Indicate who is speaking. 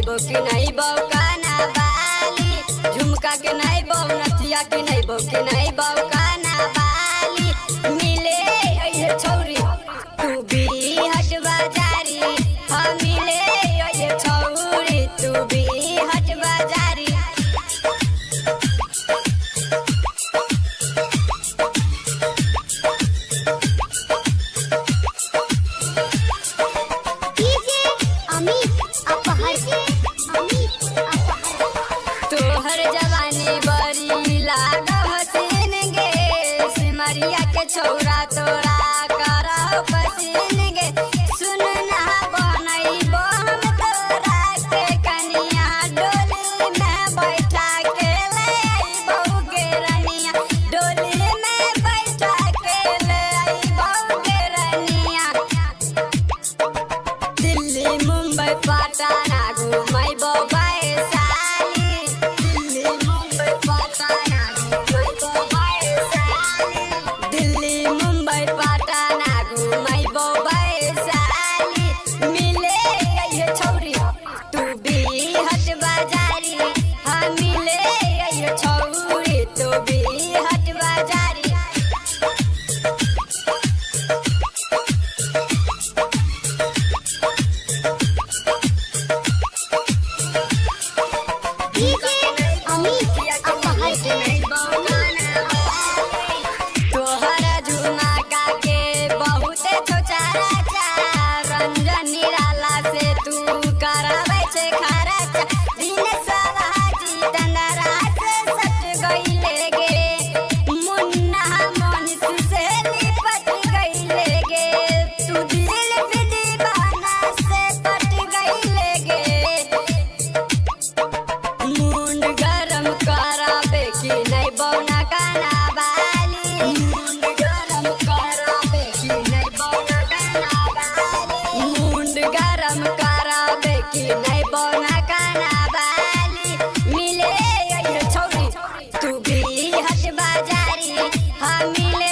Speaker 1: नैबो कि नैबो काना बाली, झुमका के नैबो नथिया के नैबो कि नैबो काना बाली। मिले ये छौरी तू भी हट बाजारी, हाँ मिले ये छौरी तू भी हट बाजारी। तोहर जवानी बड़ी लागा हसीन गे, सिमरिया के छौरा तोरा करा पसीन गे। सुन ना बनैबो हम तोरा के कनिया, डोली में बैठा के ले अइबो गे रनिया, डोली में बैठा के ले अइबो गे रनिया। दिल्ली मुंबई पटना घुमैबो वैशाली, दिल्ली मुंबई पटना घुमैबो वैशाली, दिल्ली मुंबई पटना घुमैबो वैशाली। मिले ये छौरी तू भी हट बाजारी, हाँ मिले ये छौरी तू भी हट बाजारी। तोहरा झुमका के बहुते छोचारा चा, रंजन निराला से तू करावे छे खर्चा। दिन सवाजी तंदरा से सट गइले गे, मुन्ना मोनिस से लिपट गइले गे, तू दिल पे दीवाना से पट गइले गे। मुंड गरम करावे कि नैबो ना काना बाली, मुंड गरम करावे कि नैबो ना काना बाली, मुंड गरम करावे कि नैबो ना काना बाली। मिले ये छौरी तू भी हट बाजारी, हाँ मिले